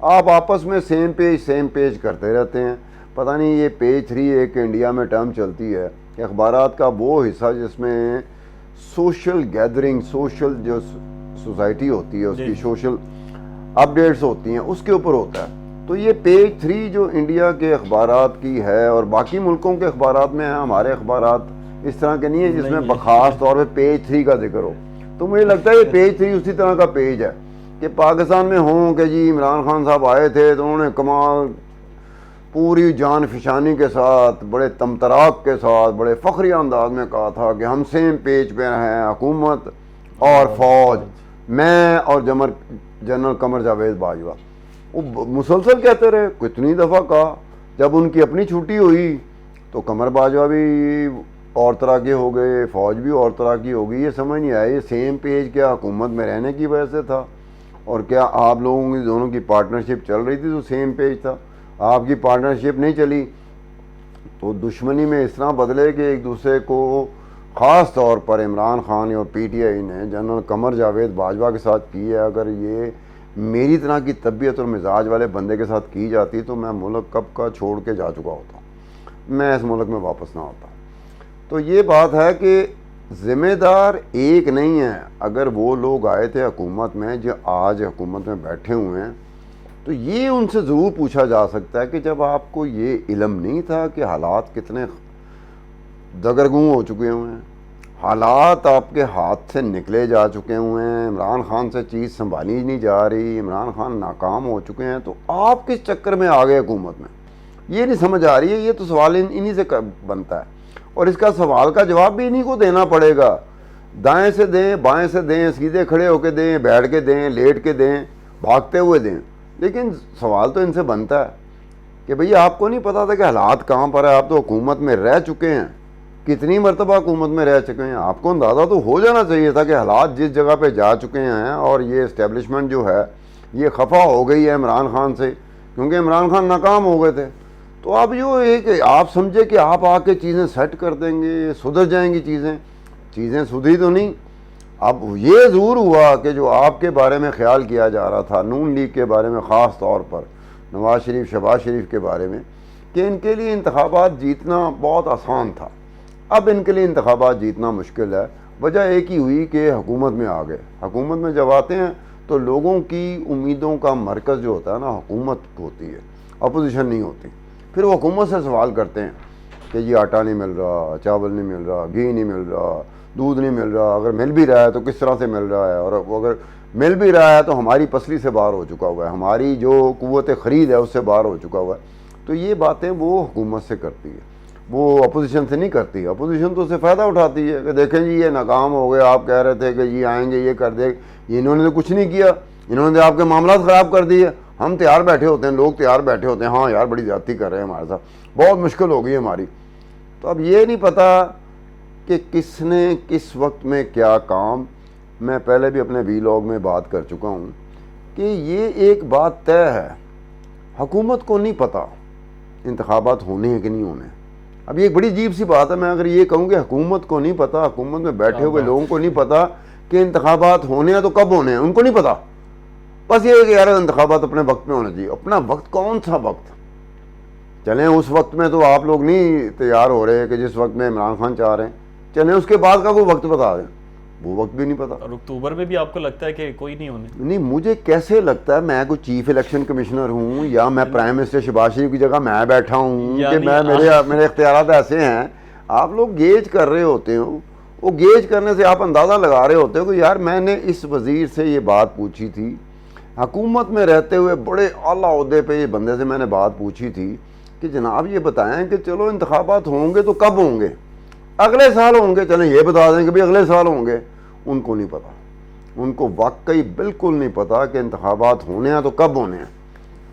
آپ آپس میں سیم پیج کرتے رہتے ہیں. پتہ نہیں یہ پیج 3 ایک انڈیا میں ٹرم چلتی ہے کہ اخبارات کا وہ حصہ جس میں سوشل گیدرنگ، سوشل جو سوسائٹی ہوتی ہے اس کی سوشل اپڈیٹس ہوتی ہیں اس کے اوپر ہوتا ہے. تو یہ پیج 3 جو انڈیا کے اخبارات کی ہے اور باقی ملکوں کے اخبارات میں ہیں، ہمارے اخبارات اس طرح کے نہیں ہیں جس میں بخاص طور پہ پیج 3 کا ذکر ہو. تو مجھے لگتا ہے یہ پیج 3 اسی طرح کا پیج ہے کہ پاکستان میں ہوں کہ جی عمران خان صاحب آئے تھے تو انہوں نے کمال پوری جان فشانی کے ساتھ، بڑے تمتراک کے ساتھ، بڑے فخری انداز میں کہا تھا کہ ہم سیم پیج پہ ہیں، حکومت اور فوج، میں اور جنرل قمر جاوید باجوہ. وہ مسلسل کہتے رہے، کتنی دفعہ کہا. جب ان کی اپنی چھٹی ہوئی تو قمر باجوہ بھی اور طرح کے ہو گئے، فوج بھی اور طرح کی ہو گئی. یہ سمجھ نہیں آیا یہ سیم پیج کیا حکومت میں رہنے کی وجہ سے تھا اور کیا آپ لوگوں کی دونوں کی پارٹنرشپ چل رہی تھی تو سیم پیج تھا. آپ کی پارٹنرشپ نہیں چلی تو دشمنی میں اس طرح بدلے کہ ایک دوسرے کو، خاص طور پر عمران خان اور پی ٹی آئی نے جنرل قمر جاوید باجوہ کے ساتھ کی ہے. اگر یہ میری طرح کی طبیعت اور مزاج والے بندے کے ساتھ کی جاتی تو میں ملک کب کا چھوڑ کے جا چکا ہوتا، میں اس ملک میں واپس نہ ہوتا. تو یہ بات ہے کہ ذمہ دار ایک نہیں ہے. اگر وہ لوگ آئے تھے حکومت میں جو آج حکومت میں بیٹھے ہوئے ہیں تو یہ ان سے ضرور پوچھا جا سکتا ہے کہ جب آپ کو یہ علم نہیں تھا کہ حالات کتنے دگرگوں ہو چکے ہوئے ہیں، حالات آپ کے ہاتھ سے نکلے جا چکے ہوئے ہیں، عمران خان سے چیز سنبھالی نہیں جا رہی، عمران خان ناکام ہو چکے ہیں، تو آپ کس چکر میں آ گئے حکومت میں؟ یہ نہیں سمجھ آ رہی ہے. یہ تو سوال انہی سے بنتا ہے اور اس کا سوال کا جواب بھی انہی کو دینا پڑے گا. دائیں سے دیں، بائیں سے دیں، سیدھے کھڑے ہو کے دیں، بیٹھ کے دیں، لیٹ کے دیں، بھاگتے ہوئے دیں، لیکن سوال تو ان سے بنتا ہے کہ بھئی آپ کو نہیں پتا تھا کہ حالات کہاں پر ہے؟ آپ تو حکومت میں رہ چکے ہیں، کتنی مرتبہ حکومت میں رہ چکے ہیں. آپ کو اندازہ تو ہو جانا چاہیے تھا کہ حالات جس جگہ پہ جا چکے ہیں اور یہ اسٹیبلشمنٹ جو ہے یہ خفا ہو گئی ہے عمران خان سے کیونکہ عمران خان ناکام ہو گئے تھے. تو اب جو ایک آپ سمجھے کہ آپ آ کے چیزیں سیٹ کر دیں گے، سدھر جائیں گی چیزیں سدھی تو نہیں. اب یہ ضرور ہوا کہ جو آپ کے بارے میں خیال کیا جا رہا تھا، نون لیگ کے بارے میں، خاص طور پر نواز شریف، شہباز شریف کے بارے میں، کہ ان کے لیے انتخابات جیتنا بہت آسان تھا. اب ان کے لیے انتخابات جیتنا مشکل ہے. وجہ ایک ہی ہوئی کہ حکومت میں آ گئے. حکومت میں جب آتے ہیں تو لوگوں کی امیدوں کا مرکز جو ہوتا ہے نا حکومت ہوتی ہے، اپوزیشن نہیں ہوتی. پھر وہ حکومت سے سوال کرتے ہیں کہ جی آٹا نہیں مل رہا، چاول نہیں مل رہا، گھی نہیں مل رہا، دودھ نہیں مل رہا، اگر مل بھی رہا ہے تو کس طرح سے مل رہا ہے، اور اگر مل بھی رہا ہے تو ہماری پسلی سے باہر ہو چکا ہوا ہے، ہماری جو قوت خرید ہے اس سے باہر ہو چکا ہوا ہے. تو یہ باتیں وہ حکومت سے کرتی ہے، وہ اپوزیشن سے نہیں کرتی. اپوزیشن تو اس سے فائدہ اٹھاتی ہے کہ دیکھیں جی یہ ناکام ہو گئے، آپ کہہ رہے تھے کہ جی آئیں گے، یہ کر دے، انہوں نے تو کچھ نہیں کیا، انہوں نے آپ کے معاملات خراب کر دیے. ہم تیار بیٹھے ہوتے ہیں، لوگ تیار بیٹھے ہوتے ہیں، ہاں یار بڑی زیادتی کر رہے ہیں ہمارے ساتھ، بہت مشکل ہو گئی ہماری. تو اب یہ نہیں پتا کہ کس نے کس وقت میں کیا کام. میں پہلے بھی اپنے ویلاگ میں بات کر چکا ہوں کہ یہ ایک بات طے ہے، حکومت کو نہیں پتا انتخابات ہونے ہیں کہ نہیں ہونے. اب یہ ایک بڑی عجیب سی بات ہے. میں اگر یہ کہوں کہ حکومت کو نہیں پتا، حکومت میں بیٹھے ہوئے لوگوں کو نہیں پتا کہ انتخابات ہونے ہیں تو کب ہونے ہیں، ان کو نہیں پتا. بس یہ ہے کہ یار انتخابات اپنے وقت میں ہونا چاہیے. اپنا وقت کون سا وقت؟ چلیں اس وقت میں تو آپ لوگ نہیں تیار ہو رہے کہ جس وقت میں عمران خان چاہ رہے ہیں، چلیں اس کے بعد کا کوئی وقت بتا دیں، وہ وقت بھی نہیں پتا. اور اکتوبر میں بھی آپ کو لگتا ہے کہ کوئی نہیں ہونے؟ نہیں، مجھے کیسے لگتا ہے میں کوئی چیف الیکشن کمشنر ہوں یا میں پرائم منسٹر شہباز شریف کی جگہ میں بیٹھا ہوں کہ میں میرے اختیارات ایسے ہیں. آپ لوگ گیج کر رہے ہوتے ہو، وہ گیج کرنے سے آپ اندازہ لگا رہے ہوتے ہو کہ یار میں نے اس وزیر سے یہ بات پوچھی تھی، حکومت میں رہتے ہوئے بڑے اعلیٰ عہدے پہ یہ بندے سے میں نے بات پوچھی تھی کہ جناب یہ بتائیں کہ چلو انتخابات ہوں گے تو کب ہوں گے؟ اگلے سال ہوں گے، چلیں یہ بتا دیں کہ بھئی اگلے سال ہوں گے. ان کو نہیں پتا، ان کو واقعی بالکل نہیں پتا کہ انتخابات ہونے ہیں تو کب ہونے ہیں.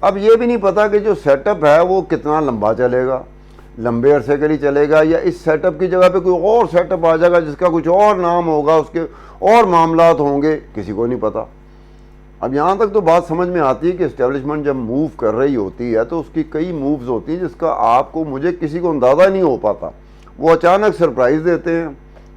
اب یہ بھی نہیں پتا کہ جو سیٹ اپ ہے وہ کتنا لمبا چلے گا، لمبے عرصے کے لیے چلے گا، یا اس سیٹ اپ کی جگہ پہ کوئی اور سیٹ اپ آ جائے گا جس کا کچھ اور نام ہوگا، اس کے اور معاملات ہوں گے، کسی کو نہیں پتا. اب یہاں تک تو بات سمجھ میں آتی ہے کہ اسٹیبلشمنٹ جب موو کر رہی ہوتی ہے تو اس کی کئی مووز ہوتی ہیں جس کا آپ کو، مجھے، کسی کو اندازہ نہیں ہو پاتا. وہ اچانک سرپرائز دیتے ہیں،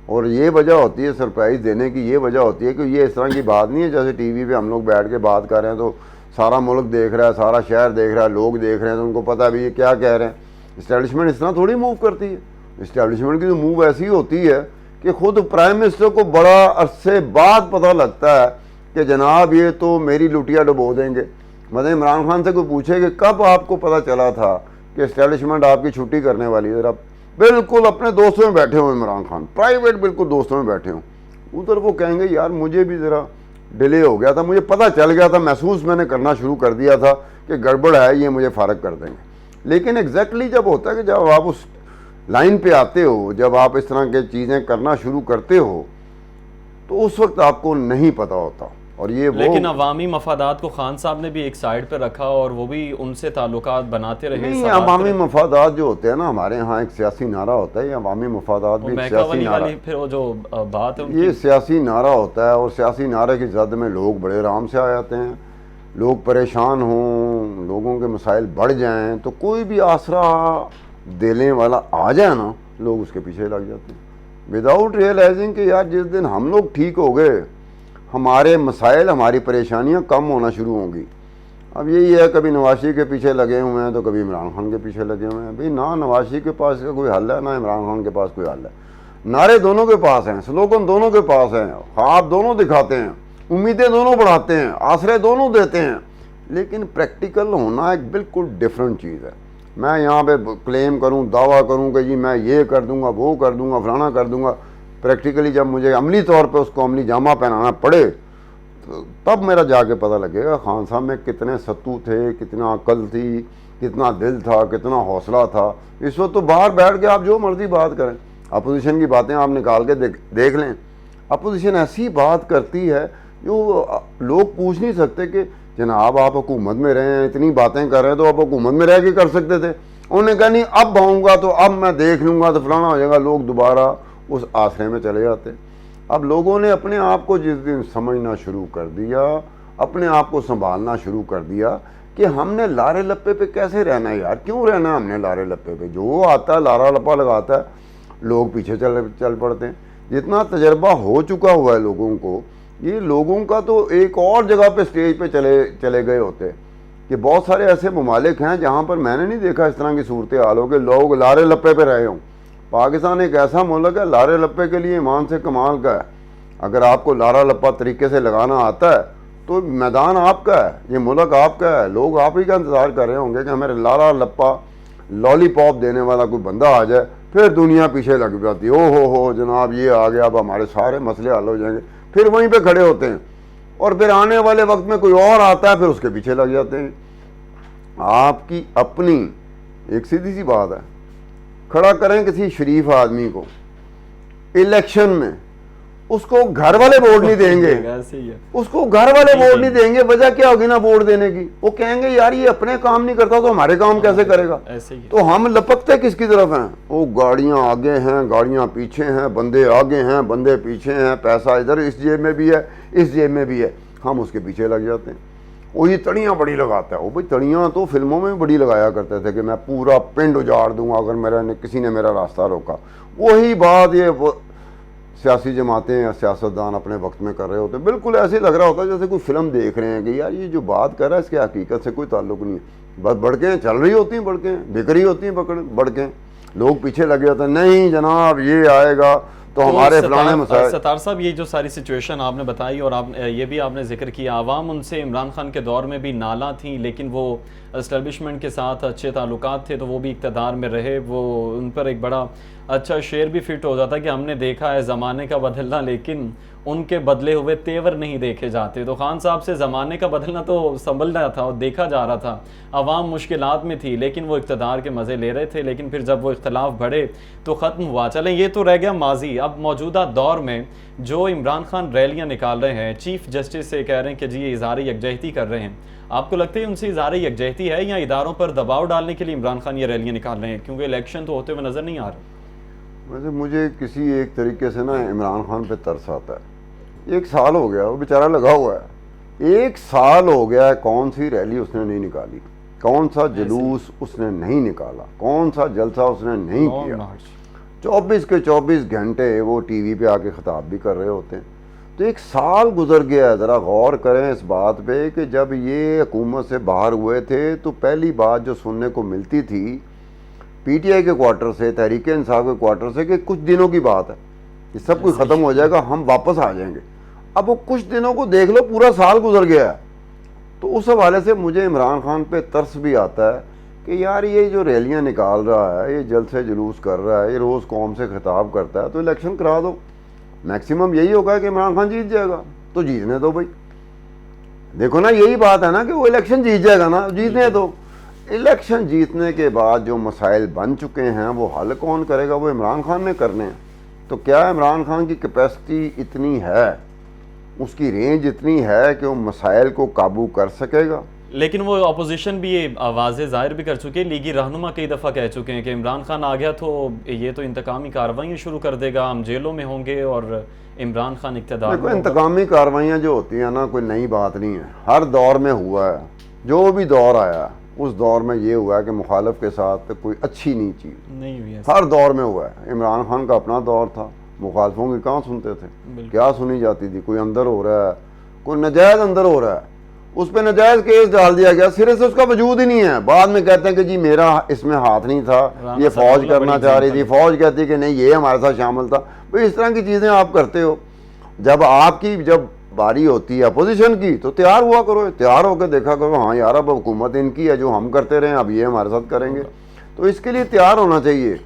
اور یہ وجہ ہوتی ہے سرپرائز دینے کی، یہ وجہ ہوتی ہے کہ یہ اس طرح کی بات نہیں ہے جیسے ٹی وی پہ ہم لوگ بیٹھ کے بات کر رہے ہیں تو سارا ملک دیکھ رہا ہے, سارا شہر دیکھ رہا ہے, لوگ دیکھ رہے ہیں, تو ان کو پتہ بھی یہ کیا کہہ رہے ہیں. اسٹیبلشمنٹ اس طرح تھوڑی موو کرتی ہے. اسٹیبلشمنٹ کی تو موو ایسی ہوتی ہے کہ خود پرائم منسٹر کو بڑا عرصے بعد پتہ لگتا ہے کہ جناب یہ تو میری لٹیا ڈبو دیں گے. مطلب عمران خان سے کوئی پوچھے کہ کب آپ کو پتہ چلا تھا کہ اسٹیبلشمنٹ آپ کی چھٹی کرنے والی ہے, ذرا بالکل اپنے دوستوں میں بیٹھے ہوں عمران خان, پرائیویٹ بالکل دوستوں میں بیٹھے ہوں, ادھر وہ کہیں گے یار مجھے بھی ذرا ڈیلے ہو گیا تھا, مجھے پتہ چل گیا تھا, محسوس میں نے کرنا شروع کر دیا تھا کہ گڑبڑ ہے, یہ مجھے فارغ کر دیں گے. لیکن ایگزیکٹلی جب ہوتا ہے کہ جب آپ اس لائن پہ آتے ہو, جب آپ اس طرح کے چیزیں کرنا شروع کرتے ہو, تو اس وقت آپ کو نہیں پتہ ہوتا. اور یہ لیکن عوامی مفادات کو خان صاحب نے بھی ایک سائڈ پہ رکھا اور وہ بھی ان سے تعلقات بناتے رہے. نہیں, عوامی مفادات جو ہوتے ہیں نا, ہمارے ہاں ایک سیاسی نعرہ ہوتا ہے, یہ عوامی مفادات بھی ایک سیاسی نعرہ, پھر وہ جو بات ہے یہ سیاسی نعرہ ہوتا ہے, اور سیاسی نعرے کی زد میں لوگ بڑے آرام سے آ جاتے ہیں. لوگ پریشان ہوں, لوگوں کے مسائل بڑھ جائیں, تو کوئی بھی آسرا دینے والا آ جائے نا, لوگ اس کے پیچھے لگ جاتے ہیں وداؤٹ ریئلائزنگ کہ یار جس دن ہم لوگ ٹھیک ہو گئے, ہمارے مسائل, ہماری پریشانیاں کم ہونا شروع ہوں گی. اب یہی ہے, کبھی نواز شریف کے پیچھے لگے ہوئے ہیں تو کبھی عمران خان کے پیچھے لگے ہوئے ہیں. بھئی نہ نواز شریف کے پاس کا کوئی حل ہے, نہ عمران خان کے پاس کوئی حل ہے. نعرے دونوں کے پاس ہیں, سلوگن دونوں کے پاس ہیں, خواب دونوں دکھاتے ہیں, امیدیں دونوں بڑھاتے ہیں, آسرے دونوں دیتے ہیں, لیکن پریکٹیکل ہونا ایک بالکل ڈیفرنٹ چیز ہے. میں یہاں پہ کلیم کروں, دعویٰ کروں کہ جی میں یہ کر دوں گا, وہ کر دوں گا, فلانا کر دوں گا, پریکٹیکلی جب مجھے عملی طور پہ اس کو عملی جامہ پہنانا پڑے تب میرا جا کے پتہ لگے گا خان صاحب میں کتنے ستو تھے, کتنا عقل تھی, کتنا دل تھا, کتنا حوصلہ تھا. اس وقت تو باہر بیٹھ کے آپ جو مرضی بات کریں, اپوزیشن کی باتیں آپ نکال کے دیکھ لیں, اپوزیشن ایسی بات کرتی ہے جو لوگ پوچھ نہیں سکتے کہ جناب آپ حکومت میں رہے ہیں, اتنی باتیں کر رہے ہیں, تو آپ حکومت میں رہ کے کر سکتے تھے. انہوں نے کہا نہیں اب آؤں گا تو اب میں دیکھ لوں گا تو فلانا ہو جائے گا. لوگ دوبارہ اس آسرے میں چلے جاتے. اب لوگوں نے اپنے آپ کو جس دن سمجھنا شروع کر دیا, اپنے آپ کو سنبھالنا شروع کر دیا کہ ہم نے لارے لپے پہ کیسے رہنا ہے یار, کیوں رہنا ہے ہم نے لارے لپے پہ. جو آتا ہے لارا لپا لگاتا ہے, لوگ پیچھے چل پڑتے ہیں. جتنا تجربہ ہو چکا ہوا ہے لوگوں کو, یہ لوگوں کا تو ایک اور جگہ پہ سٹیج پہ چلے گئے ہوتے کہ بہت سارے ایسے ممالک ہیں جہاں پر میں نے نہیں دیکھا اس طرح کی صورتحال ہو کہ لوگ لارے لپے پہ رہے ہوں. پاکستان ایک ایسا ملک ہے لارے لپے کے لیے ایمان سے کمال کا ہے. اگر آپ کو لارا لپا طریقے سے لگانا آتا ہے تو میدان آپ کا ہے, یہ ملک آپ کا ہے. لوگ آپ ہی کا انتظار کر رہے ہوں گے کہ ہمیں لارا لپا لالی پاپ دینے والا کوئی بندہ آ جائے, پھر دنیا پیچھے لگ جاتی ہے, او ہو جناب یہ آ گیا, اب ہمارے سارے مسئلے حل ہو جائیں گے. پھر وہیں پہ کھڑے ہوتے ہیں, اور پھر آنے والے وقت میں کوئی اور آتا ہے, پھر اس کے پیچھے لگ جاتے ہیں. آپ کی اپنی ایک سیدھی سی بات ہے, کھڑا کریں کسی شریف آدمی کو الیکشن میں, اس کو گھر والے ووٹ نہیں دیں گے, اس کو گھر والے ووٹ نہیں دیں گے. وجہ کیا ہوگی نا ووٹ دینے کی؟ وہ کہیں گے یار یہ اپنے کام نہیں کرتا تو ہمارے کام کیسے کرے گا. تو ہم لپکتے کس کی طرف ہیں؟ وہ گاڑیاں آگے ہیں, گاڑیاں پیچھے ہیں, بندے آگے ہیں, بندے پیچھے ہیں, پیسہ ادھر اس جیب میں بھی ہے, اس جیب میں بھی ہے, ہم اس کے پیچھے لگ جاتے ہیں. وہی تڑیاں بڑی لگاتا ہے. وہ بھائی تڑیاں تو فلموں میں بھی بڑی لگایا کرتے تھے کہ میں پورا پنڈ اجاڑ دوں گا اگر کسی نے میرا راستہ روکا. وہی بات یہ سیاسی جماعتیں یا سیاستدان اپنے وقت میں کر رہے ہوتے. بالکل ایسے لگ رہا ہوتا ہے جیسے کوئی فلم دیکھ رہے ہیں کہ یار یہ جو بات کر رہا ہے اس کے حقیقت سے کوئی تعلق نہیں ہے. بس بڑکیں چل رہی ہوتی ہیں, بڑکیں بک رہی ہوتی ہیں, بڑکیں لوگ پیچھے لگے ہوتے ہیں. نہیں جناب یہ آئے گا تو ہمارے فلانے مسائل. ستار صاحب یہ جو ساری سچویشن آپ نے بتائی اور یہ بھی آپ نے ذکر کیا, عوام ان سے عمران خان کے دور میں بھی نالاں تھیں, لیکن وہ اسٹیبلشمنٹ کے ساتھ اچھے تعلقات تھے تو وہ بھی اقتدار میں رہے. وہ ان پر ایک بڑا اچھا شعر بھی فٹ ہو جاتا کہ ہم نے دیکھا ہے زمانے کا بدلنا لیکن ان کے بدلے ہوئے تیور نہیں دیکھے جاتے. تو خان صاحب سے زمانے کا بدلنا تو سنبھل رہا تھا اور دیکھا جا رہا تھا. عوام مشکلات میں تھی لیکن وہ اقتدار کے مزے لے رہے تھے, لیکن پھر جب وہ اختلاف بڑھے تو ختم ہوا. چلیں یہ تو رہ گیا ماضی. اب موجودہ دور میں جو عمران خان ریلیاں نکال رہے ہیں, چیف جسٹس سے کہہ رہے ہیں کہ جی یہ اظہار یکجہتی کر رہے ہیں, آپ کو لگتا ہے ان سے اظہار یکجہتی ہے یا اداروں پر دباؤ ڈالنے کے لیے عمران خان یہ ریلیاں نکال رہے ہیں, کیونکہ الیکشن تو ہوتے ہوئے نظر نہیں آ رہا؟ ویسے مجھے کسی ایک طریقے سے نا عمران خان پہ ترس آتا ہے. 1 سال ہو گیا وہ بیچارہ لگا ہوا ہے, 1 سال ہو گیا ہے, کون سی ریلی اس نے نہیں نکالی, کون سا جلوس اس نے نہیں نکالا, کون سا جلسہ اس نے نہیں کیا. 24 کے 24 گھنٹے وہ ٹی وی پہ آ کے خطاب بھی کر رہے ہوتے ہیں. تو 1 سال گزر گیا. ذرا غور کریں اس بات پہ کہ جب یہ حکومت سے باہر ہوئے تھے تو پہلی بات جو سننے کو ملتی تھی پی ٹی آئی کے کوارٹر سے, تحریک انصاف کے کوارٹر سے, کہ کچھ دنوں کی بات ہے, یہ سب کچھ ختم ہو جائے گا, ہم واپس آ جائیں گے. اب وہ کچھ دنوں کو دیکھ لو, پورا سال گزر گیا ہے. تو اس حوالے سے مجھے عمران خان پہ ترس بھی آتا ہے کہ یار یہ جو ریلیاں نکال رہا ہے, یہ جلسے جلوس کر رہا ہے, یہ روز قوم سے خطاب کرتا ہے, تو الیکشن کرا دو. میکسیمم یہی ہوگا کہ عمران خان جیت جائے گا, تو جیتنے دو بھائی. دیکھو نا, یہی بات ہے نا کہ وہ الیکشن جیت جائے گا نا, جیتنے دو. الیکشن جیتنے کے بعد جو مسائل بن چکے ہیں وہ حل کون کرے گا؟ وہ عمران خان نے کرنے ہیں. تو کیا عمران خان کی کیپیسٹی اتنی ہے, اس کی رینج اتنی ہے کہ وہ مسائل کو قابو کر سکے گا؟ لیکن وہ اپوزیشن بھی یہ واضح ظاہر بھی کر چکے, لیگی رہنما کئی دفعہ کہہ چکے ہیں کہ عمران خان آ گیا تو یہ تو انتقامی کارروائیاں شروع کر دے گا, ہم جیلوں میں ہوں گے اور عمران خان اقتدار میں. انتقامی کارروائیاں جو ہوتی ہیں نا, کوئی نئی بات نہیں ہے, ہر دور میں ہوا ہے. جو بھی دور آیا اس دور میں یہ ہوا ہے کہ مخالف کے ساتھ کوئی اچھی نہیں چیز نہیں ہوئی ہے, ہر دور میں ہوا ہے. عمران خان کا اپنا دور تھا, مخالفوں کی کہاں سنتے تھے, کیا سنی جاتی تھی؟ کوئی اندر ہو رہا ہے, کوئی نجائز اندر ہو رہا ہے, اس پہ نجائز کیس ڈال دیا گیا, سرے سے اس کا وجود ہی نہیں ہے. بعد میں کہتے ہیں کہ جی میرا اس میں ہاتھ نہیں تھا, یہ فوج کرنا چاہ رہی تھی, فوج کہتی کہ نہیں یہ ہمارے ساتھ شامل تھا. بھئی اس طرح کی چیزیں آپ کرتے ہو. جب آپ کی جب باری ہوتی ہے اپوزیشن کی تو تیار ہوا کرو, تیار ہو کے دیکھا کرو, ہاں یار اب حکومت ان کی ہے, جو ہم کرتے رہے اب یہ ہمارے ساتھ کریں گے. تو اس کے لیے تیار ہونا چاہیے.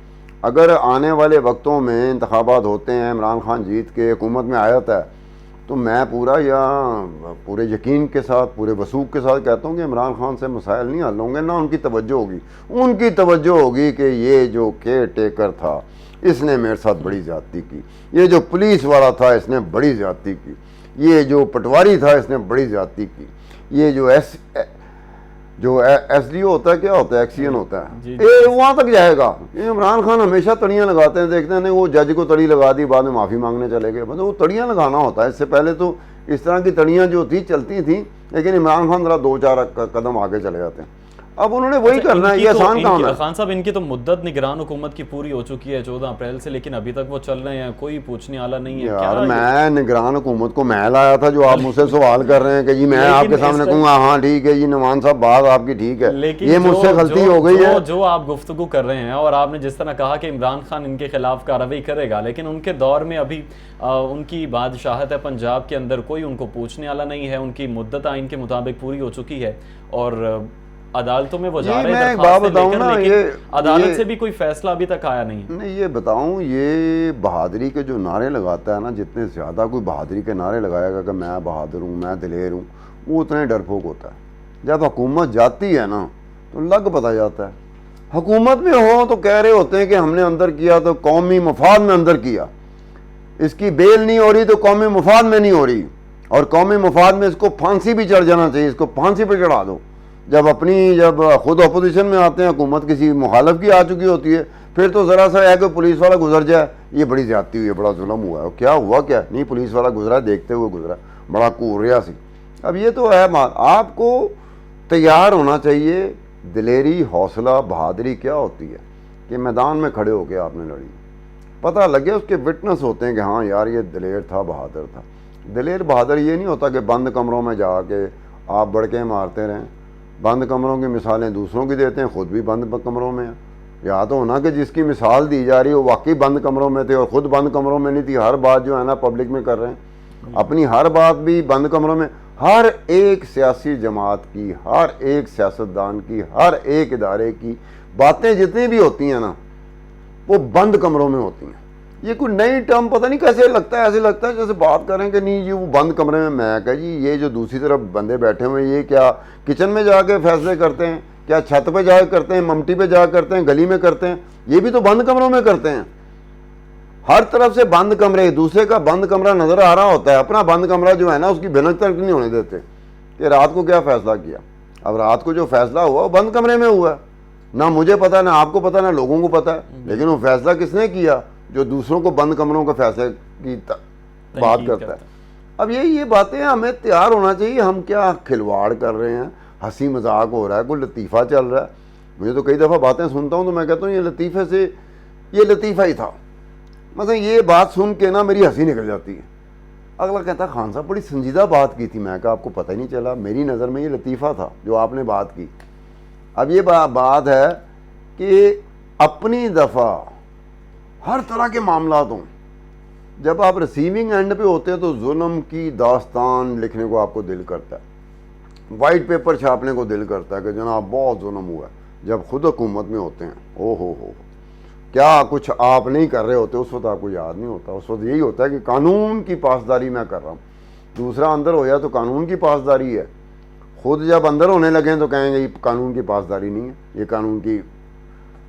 اگر آنے والے وقتوں میں انتخابات ہوتے ہیں, عمران خان جیت کے حکومت میں آیا ہے, تو میں پورے یقین کے ساتھ, پورے وثوق کے ساتھ کہتا ہوں کہ عمران خان سے مسائل نہیں حل ہوں گے, نہ ان کی توجہ ہوگی. ان کی توجہ ہوگی کہ یہ جو کیئر ٹیکر تھا اس نے میرے ساتھ بڑی زیادتی کی, یہ جو پولیس والا تھا اس نے بڑی زیادتی کی, یہ جو پٹواری تھا اس نے بڑی زیادتی کی, یہ جو ایس ڈی او ہوتا ہے, کیا ہوتا ہے, ایکسین ہوتا ہے, یہ وہاں تک جائے گا. یہ عمران خان ہمیشہ تڑیاں لگاتے ہیں, دیکھتے ہیں نہیں وہ جج کو تڑی لگا دی, بعد میں معافی مانگنے چلے گئے. مطلب وہ تڑیاں لگانا ہوتا ہے. اس سے پہلے تو اس طرح کی تڑیاں جو تھی چلتی تھیں, لیکن عمران خان ذرا 2-4 قدم آگے چلے جاتے ہیں. اب انہوں نے وہی کرنا ہے, یہ آسان کام ہے. خان صاحب ان کی تو مدت نگران حکومت کی پوری ہو چکی ہے 14 اپریل سے, لیکن ابھی تک وہ چل رہے ہیں, کوئی پوچھنے والا نہیں ہے. یار میں نگران حکومت کو میں لایا تھا, جو آپ مجھ سے سوال کر رہے ہیں کہ جی میں آپ کے سامنے کہوں گا ہاں ٹھیک ہے جی نعمان صاحب بات آپ کی ٹھیک ہے, یہ مجھ سے غلطی ہو گئی ہے. جو آپ گفتگو کر رہے ہیں, اور آپ نے جس طرح کہا کہ عمران خان ان کے خلاف کارروائی کرے گا, لیکن ان کے دور میں ابھی ان کی بادشاہت ہے پنجاب کے اندر, کوئی ان کو پوچھنے والا نہیں ہے. ان کی مدت آئین کے مطابق پوری ہو چکی ہے اور عدالتوں میں وہ جا رہے ہیں درخواستیں لے کر, لیکن عدالت سے بھی کوئی فیصلہ ابھی تک آیا نہیں. نہیں یہ بتاؤں, یہ بہادری کے جو نعرے لگاتا ہے نا, جتنے زیادہ کوئی بہادری کے نعرے لگائے گا کہ میں بہادر ہوں, میں دلیر ہوں, وہ اتنے ڈرپوک ہوتا ہے. جب حکومت جاتی ہے نا تو لگ پتہ جاتا ہے. حکومت میں ہو تو کہہ رہے ہوتے ہیں کہ ہم نے اندر کیا تو قومی مفاد میں اندر کیا, اس کی بیل نہیں ہو رہی تو قومی مفاد میں نہیں ہو رہی, اور قومی مفاد میں اس کو پھانسی بھی چڑھ جانا چاہیے, اس کو پھانسی پہ چڑھا دو. جب خود اپوزیشن میں آتے ہیں, حکومت کسی مخالف کی آ چکی ہوتی ہے, پھر تو ذرا سا ہے کہ پولیس والا گزر جائے, یہ بڑی زیادتی ہوئی ہے, بڑا ظلم ہوا ہے. کیا ہوا کیا نہیں, پولیس والا گزرا, دیکھتے ہوئے گزرا, بڑا کوریا سی. اب یہ تو ہے, آپ کو تیار ہونا چاہیے. دلیری, حوصلہ, بہادری کیا ہوتی ہے کہ میدان میں کھڑے ہو کے آپ نے لڑی, پتہ لگے, اس کے وٹنس ہوتے ہیں کہ ہاں یار یہ دلیر تھا, بہادر تھا. دلیر بہادر یہ نہیں ہوتا کہ بند کمروں میں جا کے آپ بڑکیں مارتے رہیں. بند کمروں کی مثالیں دوسروں کی دیتے ہیں, خود بھی بند کمروں میں ہیں. یا تو ہونا کہ جس کی مثال دی جا رہی ہے وہ واقعی بند کمروں میں تھے اور خود بند کمروں میں نہیں تھی, ہر بات جو ہے نا پبلک میں کر رہے ہیں, اپنی ہر بات بھی بند کمروں میں. ہر ایک سیاسی جماعت کی, ہر ایک سیاستدان کی, ہر ایک ادارے کی باتیں جتنی بھی ہوتی ہیں نا وہ بند کمروں میں ہوتی ہیں. یہ کوئی نئی ٹرم پتہ نہیں کیسے لگتا ہے, ایسے لگتا ہے جیسے بات کریں کہ نہیں جی وہ بند کمرے میں. میں کہا جی یہ جو دوسری طرف بندے بیٹھے ہوئے ہیں, یہ کیا کچن میں جا کے فیصلے کرتے ہیں, کیا چھت پہ جا کے کرتے ہیں, ممٹی پہ جا کرتے ہیں, گلی میں کرتے ہیں, یہ بھی تو بند کمروں میں کرتے ہیں. ہر طرف سے بند کمرے, دوسرے کا بند کمرہ نظر آ رہا ہوتا ہے, اپنا بند کمرہ جو ہے نا اس کی بھنک تک نہیں ہونے دیتے کہ رات کو کیا فیصلہ کیا. اب رات کو جو فیصلہ ہوا وہ بند کمرے میں ہوا, نہ مجھے پتا, نہ آپ کو پتا, نہ لوگوں کو پتا, لیکن وہ فیصلہ کس نے کیا, جو دوسروں کو بند کمروں کے فیصلے کی بات کرتا ہے. اب یہ باتیں ہمیں تیار ہونا چاہیے. ہم کیا کھلواڑ کر رہے ہیں, ہنسی مذاق ہو رہا ہے, کوئی لطیفہ چل رہا ہے. مجھے تو کئی دفعہ باتیں سنتا ہوں تو میں کہتا ہوں یہ لطیفے سے یہ لطیفہ ہی تھا. مثلا یہ بات سن کے نا میری ہنسی نکل جاتی ہے. اگلا کہتا خان صاحب بڑی سنجیدہ بات کی تھی. میں کہا آپ کو پتہ ہی نہیں چلا, میری نظر میں یہ لطیفہ تھا جو آپ نے بات کی. اب یہ بات ہے کہ اپنی دفعہ ہر طرح کے معاملات ہوں, جب آپ ریسیونگ اینڈ پہ ہوتے ہیں تو ظلم کی داستان لکھنے کو آپ کو دل کرتا ہے, وائٹ پیپر چھاپنے کو دل کرتا ہے کہ جناب بہت ظلم ہوا ہے. جب خود حکومت میں ہوتے ہیں او ہو کیا کچھ آپ نہیں کر رہے ہوتے, اس وقت آپ کو یاد نہیں ہوتا. اس وقت یہی ہوتا ہے کہ قانون کی پاسداری میں کر رہا ہوں. دوسرا اندر ہو جائے تو قانون کی پاسداری ہے, خود جب اندر ہونے لگیں تو کہیں گے یہ قانون کی پاسداری نہیں ہے, یہ قانون کی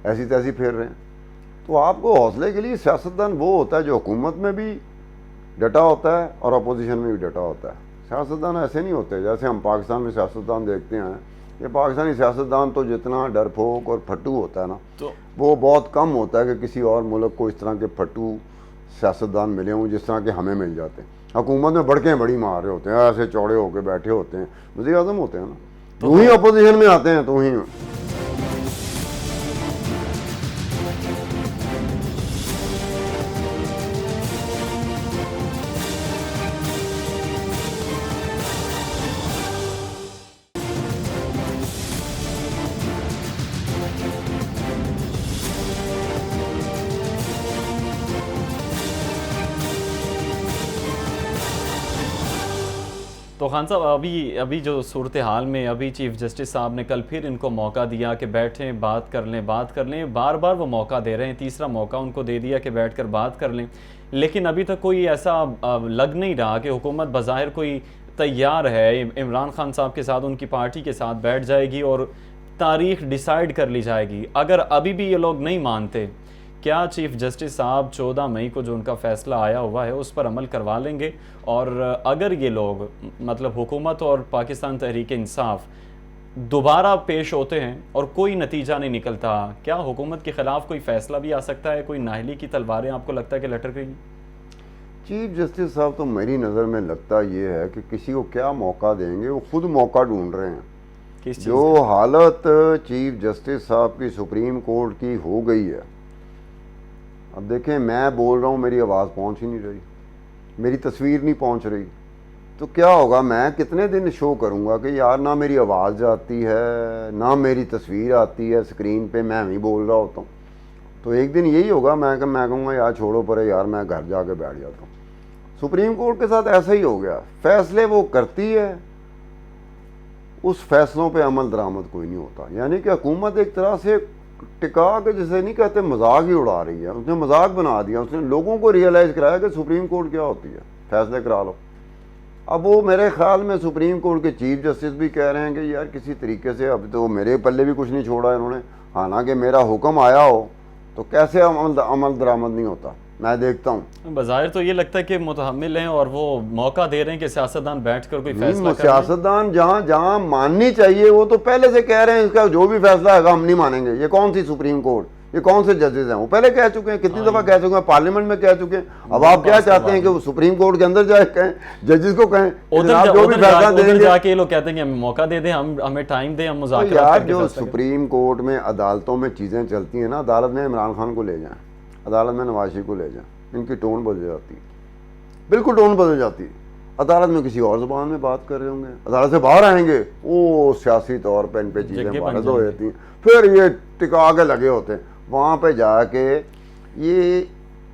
ایسی تیسی پھیر رہے ہیں. تو آپ کو حوصلے کے لیے سیاستدان وہ ہوتا ہے جو حکومت میں بھی ڈٹا ہوتا ہے اور اپوزیشن میں بھی ڈٹا ہوتا ہے. سیاستدان ایسے نہیں ہوتے جیسے ہم پاکستان میں سیاستدان دیکھتے ہیں. یہ پاکستانی سیاستدان تو جتنا ڈرپھوک اور پھٹو ہوتا ہے نا, تو وہ بہت کم ہوتا ہے کہ کسی اور ملک کو اس طرح کے پھٹو سیاستدان ملے ہوں جس طرح کے ہمیں مل جاتے ہیں. حکومت میں بڑکیں بڑی مار رہے ہوتے ہیں, ایسے چوڑے ہو کے بیٹھے ہوتے ہیں, وزیر اعظم ہوتے ہیں نا, تو ہی اپوزیشن میں آتے ہیں تو ہی. تو خان صاحب ابھی جو صورتحال میں ابھی چیف جسٹس صاحب نے کل پھر ان کو موقع دیا کہ بیٹھیں بات کر لیں, بار بار وہ موقع دے رہے ہیں, تیسرا موقع ان کو دے دیا کہ بیٹھ کر بات کر لیں, لیکن ابھی تک کوئی ایسا لگ نہیں رہا کہ حکومت بظاہر کوئی تیار ہے عمران خان صاحب کے ساتھ, ان کی پارٹی کے ساتھ بیٹھ جائے گی اور تاریخ ڈیسائیڈ کر لی جائے گی. اگر ابھی بھی یہ لوگ نہیں مانتے, کیا چیف جسٹس صاحب 14 مئی کو جو ان کا فیصلہ آیا ہوا ہے اس پر عمل کروا لیں گے؟ اور اگر یہ لوگ مطلب حکومت اور پاکستان تحریک انصاف دوبارہ پیش ہوتے ہیں اور کوئی نتیجہ نہیں نکلتا, کیا حکومت کے خلاف کوئی فیصلہ بھی آ سکتا ہے؟ کوئی نااہلی کی تلواریں آپ کو لگتا ہے کہ لٹک رہی ہیں؟ چیف جسٹس صاحب تو میری نظر میں لگتا یہ ہے کہ کسی کو کیا موقع دیں گے, وہ خود موقع ڈھونڈ رہے ہیں. جو حالت چیف جسٹس صاحب کی سپریم کورٹ کی ہو گئی ہے, اب دیکھیں میں بول رہا ہوں میری آواز پہنچ ہی نہیں رہی, میری تصویر نہیں پہنچ رہی, تو کیا ہوگا؟ میں کتنے دن شو کروں گا کہ یار نہ میری آواز آتی ہے نہ میری تصویر آتی ہے اسکرین پہ, میں بھی بول رہا ہوتا ہوں. تو ایک دن یہی ہوگا, میں کہوں گا یار چھوڑو پرے یار, میں گھر جا کے بیٹھ جاتا ہوں. سپریم کورٹ کے ساتھ ایسا ہی ہو گیا, فیصلے وہ کرتی ہے, اس فیصلوں پہ عمل درآمد کوئی نہیں ہوتا. یعنی کہ حکومت ایک طرح سے ٹکا کے جسے نہیں کہتے مذاق ہی اڑا رہی ہے, اس نے مذاق بنا دیا. اس نے لوگوں کو ریئلائز کرایا کہ سپریم کورٹ کیا ہوتی ہے, فیصلے کرا لو. اب وہ میرے خیال میں سپریم کورٹ کے چیف جسٹس بھی کہہ رہے ہیں کہ یار کسی طریقے سے, اب تو میرے پلے بھی کچھ نہیں چھوڑا انہوں نے, حالانکہ میرا حکم آیا ہو تو کیسے عمل درآمد نہیں ہوتا. میں دیکھتا ہوں بظاہر تو یہ لگتا ہے کہ متحمل ہیں اور وہ موقع دے رہے ہیں کہ سیاستدان بیٹھ کر کوئی فیصلہ کریں. سیاستدان جہاں ماننی چاہیے وہ تو پہلے سے کہہ رہے ہیں اس کا جو بھی فیصلہ ہے ہم نہیں مانیں گے. یہ کون سی سپریم کورٹ, یہ کون سے ججز ہیں؟ وہ پہلے کہہ چکے ہیں, کتنی دفعہ کہہ چکے ہیں, پارلیمنٹ میں کہہ چکے ہیں. اب آپ کیا چاہتے ہیں کہ وہ سپریم کورٹ کے اندر جائے کہیں, ججز کو کہیں جو بھی فیصلہ دیں گے, جا کے یہ لوگ کہتے ہیں کہ ہمیں موقع دے دیں, ہمیں ٹائم دیں, ہم مذاکرات یار کر کے جو سپریم کورٹ میں عدالتوں میں چیزیں چلتی ہیں نا, عدالت میں عمران خان کو لے جائیں, عدالت میں نواز شریف کو لے جائیں, ان کی ٹون بدل جاتی ہے, بالکل ٹون بدل جاتی ہے. عدالت میں کسی اور زبان میں بات کر رہے ہوں گے, عدالت سے باہر آئیں گے وہ سیاسی طور پہ ان پہ چیزیں وارد ہو جاتی ہیں, پھر یہ ٹکا کے لگے ہوتے ہیں. وہاں پہ جا کے یہ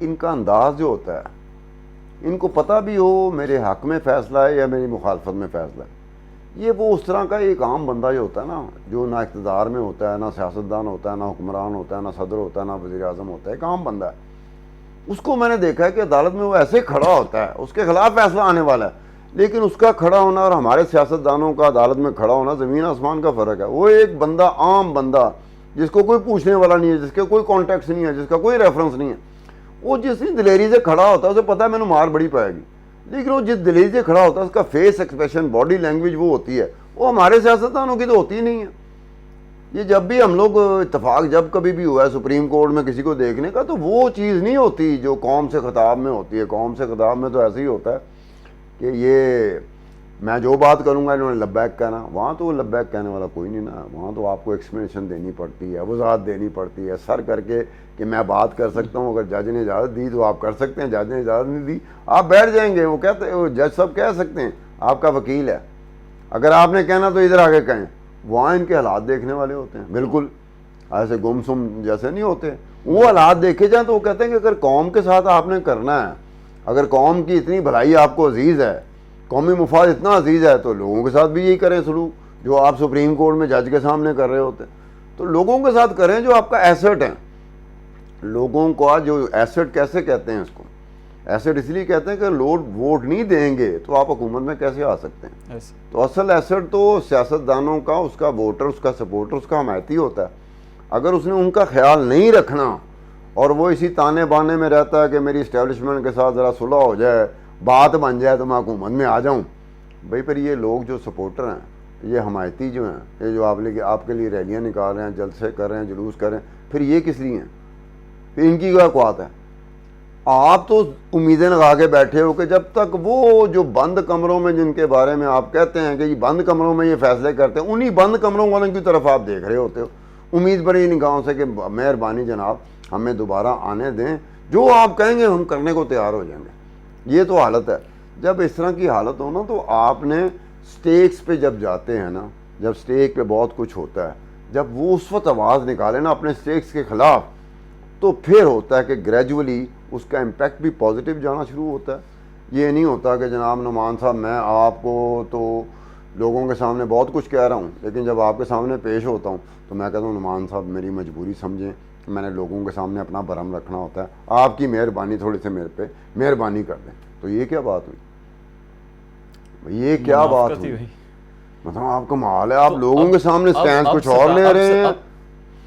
ان کا انداز جو ہوتا ہے, ان کو پتہ بھی ہو میرے حق میں فیصلہ ہے یا میری مخالفت میں فیصلہ ہے, یہ وہ اس طرح کا ایک عام بندہ جو ہوتا ہے نا, جو نہ اقتدار میں ہوتا ہے, نہ سیاستدان ہوتا ہے, نہ حکمران ہوتا ہے, نہ صدر ہوتا ہے, نہ وزیر اعظم ہوتا ہے, ایک عام بندہ ہے. اس کو میں نے دیکھا ہے کہ عدالت میں وہ ایسے کھڑا ہوتا ہے, اس کے خلاف فیصلہ آنے والا ہے, لیکن اس کا کھڑا ہونا اور ہمارے سیاستدانوں کا عدالت میں کھڑا ہونا زمین آسمان کا فرق ہے. وہ ایک بندہ, عام بندہ, جس کو کوئی پوچھنے والا نہیں ہے, جس کے کوئی کانٹیکٹس نہیں ہے, جس کا کوئی ریفرنس نہیں ہے, وہ جس دلیری سے کھڑا ہوتا ہے اسے پتہ ہے میں نے مار بڑی پائے گی, لیکن وہ جس دلیری سے کھڑا ہوتا ہے اس کا فیس ایکسپریشن, باڈی لینگویج وہ ہوتی ہے, وہ ہمارے سیاستدانوں کی تو ہوتی ہی نہیں ہے. یہ جب بھی ہم لوگ اتفاق جب کبھی بھی ہوا ہے سپریم کورٹ میں کسی کو دیکھنے کا, تو وہ چیز نہیں ہوتی جو قوم سے خطاب میں ہوتی ہے. قوم سے خطاب میں تو ایسے ہی ہوتا ہے کہ یہ میں جو بات کروں گا انہوں نے لبیک کہنا. وہاں تو وہ لبیک کہنے والا کوئی نہیں نا. وہاں تو آپ کو ایکسپلینیشن دینی پڑتی ہے, وضاحت دینی پڑتی ہے سر کر کے کہ میں بات کر سکتا ہوں, اگر جج نے اجازت دی تو آپ کر سکتے ہیں, جج نے اجازت نہیں دی آپ بیٹھ جائیں گے. وہ کہتے ہیں جج صاحب کہہ سکتے ہیں, آپ کا وکیل ہے, اگر آپ نے کہنا تو ادھر آگے کہیں. وہاں ان کے حالات دیکھنے والے ہوتے ہیں, بالکل ایسے گم سم جیسے نہیں ہوتے. وہ حالات دیکھے جائیں تو وہ کہتے ہیں کہ اگر قوم کے ساتھ آپ نے کرنا ہے, اگر قوم کی اتنی بھلائی آپ کو عزیز ہے, قومی مفاد اتنا عزیز ہے, تو لوگوں کے ساتھ بھی یہی کریں سلوک جو آپ سپریم کورٹ میں جج کے سامنے کر رہے ہوتے ہیں. تو لوگوں کے ساتھ کریں جو آپ کا ایسٹ ہے. لوگوں کو جو ایسٹ کیسے کہتے ہیں, اس کو ایسٹ اس لیے کہتے ہیں کہ لوگ ووٹ نہیں دیں گے تو آپ حکومت میں کیسے آ سکتے ہیں. تو اصل ایسٹ تو سیاستدانوں کا, اس کا ووٹر, اس کا سپورٹر, اس کا حمایتی ہوتا ہے. اگر اس نے ان کا خیال نہیں رکھنا اور وہ اسی تانے بانے میں رہتا ہے کہ میری اسٹیبلشمنٹ کے ساتھ ذرا صلح ہو جائے, بات بن جائے تو میں حکومت میں آ جاؤں, بھائی پھر یہ لوگ جو سپورٹر ہیں, یہ حمایتی جو ہیں, یہ جو آپ کے لیے ریلیاں نکال رہے ہیں, جلسے کر رہے ہیں, جلوس کر رہے ہیں, پھر یہ کس لیے ہیں؟ پھر ان کی کیا قوت ہے؟ آپ تو امیدیں لگا کے بیٹھے ہو کہ جب تک وہ جو بند کمروں میں جن کے بارے میں آپ کہتے ہیں کہ یہ بند کمروں میں یہ فیصلے کرتے ہیں, انہی بند کمروں والوں کی طرف آپ دیکھ رہے ہوتے ہو امید بڑی نگاہوں سے کہ مہربانی جناب ہمیں دوبارہ آنے دیں, جو آپ کہیں گے ہم کرنے کو تیار ہو جائیں گے. یہ تو حالت ہے. جب اس طرح کی حالت ہو نا, تو آپ نے سٹیکس پہ جب جاتے ہیں نا, جب سٹیک پہ بہت کچھ ہوتا ہے, جب وہ اس وقت آواز نکالے نا اپنے سٹیکس کے خلاف, تو پھر ہوتا ہے کہ گریجولی اس کا امپیکٹ بھی پازیٹیو جانا شروع ہوتا ہے. یہ نہیں ہوتا کہ جناب نعمان صاحب میں آپ کو تو لوگوں کے سامنے بہت کچھ کہہ رہا ہوں, لیکن جب آپ کے سامنے پیش ہوتا ہوں تو میں کہتا ہوں نعمان صاحب میری مجبوری سمجھیں, میں نے لوگوں کے سامنے اپنا بھرم رکھنا ہوتا ہے, آپ کی مہربانی تھوڑی سے میرے پہ مہربانی کر دیں. تو یہ کیا بات ہوئی, یہ کیا بات ہوئی؟ مطلب آپ کا کمال ہے, آپ لوگوں کے سامنے سٹینڈ کچھ اور لے رہے ہیں.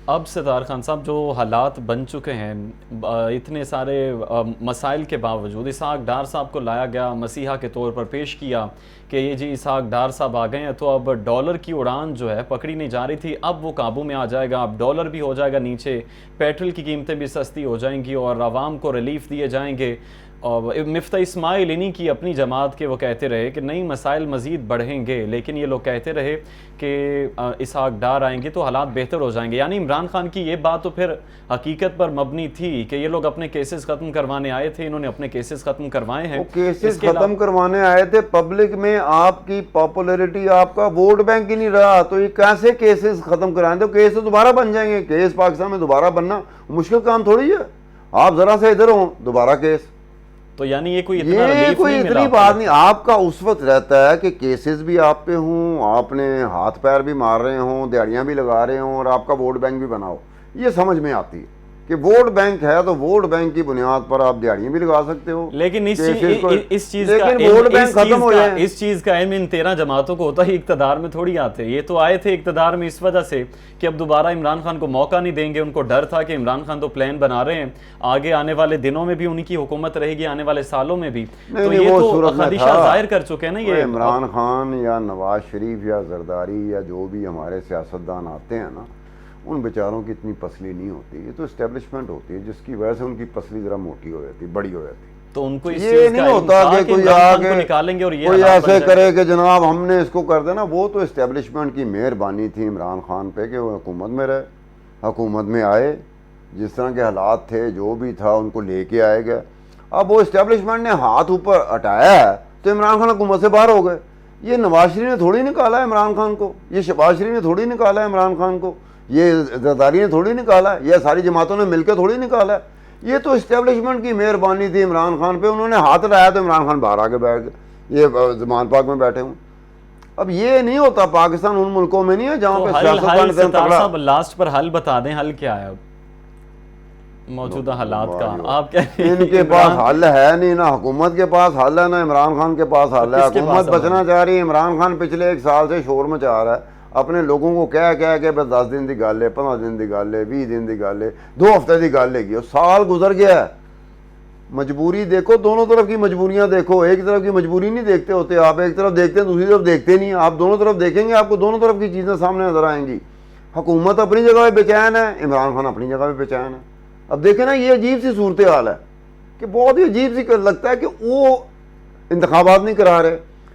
اب ستار خان صاحب جو حالات بن چکے ہیں, اتنے سارے مسائل کے باوجود اسحاق ڈار صاحب کو لایا گیا, مسیحا کے طور پر پیش کیا کہ یہ جی اسحاق ڈار صاحب آ گئے ہیں, تو اب ڈالر کی اڑان جو ہے پکڑی نہیں جا رہی تھی, اب وہ قابو میں آ جائے گا, اب ڈالر بھی ہو جائے گا نیچے, پیٹرول کی قیمتیں بھی سستی ہو جائیں گی اور عوام کو ریلیف دیے جائیں گے. اور مفتہ اسماعیل انہی کی اپنی جماعت کے وہ کہتے رہے کہ نئی مسائل مزید بڑھیں گے, لیکن یہ لوگ کہتے رہے کہ اسحاق ڈار آئیں گے تو حالات بہتر ہو جائیں گے. یعنی عمران خان کی یہ بات تو پھر حقیقت پر مبنی تھی کہ یہ لوگ اپنے کیسز ختم کروانے آئے تھے, انہوں نے اپنے کیسز ختم کروائے ہیں. وہ کیسز ختم کروانے آئے تھے, پبلک میں آپ کی پاپولیرٹی, آپ کا ووٹ بینک ہی نہیں رہا, تو یہ کیسے کیسز ختم کرائیں؟ تو کیس تو دوبارہ بن جائیں گے. کیس پاکستان میں دوبارہ بننا مشکل کام تھوڑی ہے, آپ ذرا سے ادھر ہوں دوبارہ کیس. تو یعنی یہ کوئی اتنی بات نہیں. آپ کا اس وقت رہتا ہے کہ کیسز بھی آپ پہ ہوں, آپ نے ہاتھ پیر بھی مار رہے ہوں, دیہڑیاں بھی لگا رہے ہوں, اور آپ کا ووٹ بینک بھی بنا ہو. یہ سمجھ میں آتی ہے کہ ووٹ بینک ہے تو ووٹ بینک کی بنیاد پر آپ دیہڑیاں بھی لگا سکتے ہو, لیکن اس چیز کا علم ان 13 جماعتوں کو ہوتا ہی اقتدار میں تھوڑی آتے. یہ تو آئے تھے اقتدار میں اس وجہ سے کہ اب دوبارہ عمران خان کو موقع نہیں دیں گے. ان کو ڈر تھا کہ عمران خان تو پلان بنا رہے ہیں, آگے آنے والے دنوں میں بھی انہی کی حکومت رہے گی, آنے والے سالوں میں بھی. تو یہ تو خدشہ ظاہر کر چکے ہیں نا. یہ عمران خان یا نواز شریف یا زرداری یا جو بھی ہمارے سیاستدان آتے ہیں نا, ان بیچاروں کی اتنی پسلی نہیں ہوتی. یہ تو اسٹیبلشمنٹ ہوتی ہے جس کی وجہ سے ان کی پسلی ذرا موٹی ہو جاتی, بڑی ہو جاتی. تو ان کو یہ نہیں ہوتا کہ کوئی آگے کوئی ایسے کرے کہ جناب ہم نے اس کو کر دینا. وہ تو اسٹیبلشمنٹ کی مہربانی تھی عمران خان پہ کہ وہ حکومت میں رہے, حکومت میں آئے, جس طرح کے حالات تھے جو بھی تھا ان کو لے کے آئے گئے. اب وہ اسٹیبلشمنٹ نے ہاتھ اوپر ہٹایا ہے تو عمران خان حکومت سے باہر ہو گئے. یہ نواز شریف نے تھوڑی نکالا ہے عمران خان کو, یہ شہباز شریف نے تھوڑی نکالا ہے عمران خان کو, یہ زرداری نے تھوڑی نکالا ہے, یہ ساری جماعتوں نے مل کے تھوڑی نکالا ہے. یہ تو اسٹیبلشمنٹ کی مہربانی تھی عمران خان پہ, انہوں نے ہاتھ لایا تو عمران خان باہر آ کے بیٹھ گئے, یہ زمان پاک میں بیٹھے ہوں. اب یہ نہیں ہوتا, پاکستان ان ملکوں میں نہیں ہے جہاں پہ سیاست. لاسٹ پر حل بتا دیں, حل کیا ہے موجودہ حالات کا؟ آپ کہتے ہیں ان کے پاس حل ہے نہیں, نہ حکومت کے پاس حل ہے, نہ عمران خان کے پاس حل ہے. حکومت بچنا چاہ رہی ہے. عمران خان پچھلے 1 سال سے شور مچا رہا ہے, اپنے لوگوں کو کہہ کے بس 10 دن کی گل ہے, 15 دن کی گل ہے, 20 دن کی گل ہے, 2 ہفتے کی گل ہے. سال گزر گیا ہے. مجبوری دیکھو, دونوں طرف کی مجبوریاں دیکھو. ایک طرف کی مجبوری نہیں دیکھتے ہوتے آپ, ایک طرف دیکھتے ہیں دوسری طرف دیکھتے نہیں. آپ دونوں طرف دیکھیں گے, آپ کو دونوں طرف کی چیزیں سامنے نظر آئیں گی. حکومت اپنی جگہ پہ بے چین ہے, عمران خان اپنی جگہ پہ بے چین ہے. اب دیکھیں نا, یہ عجیب سی صورتحال ہے کہ بہت ہی عجیب سی لگتا ہے کہ وہ انتخابات نہیں کرا رہے,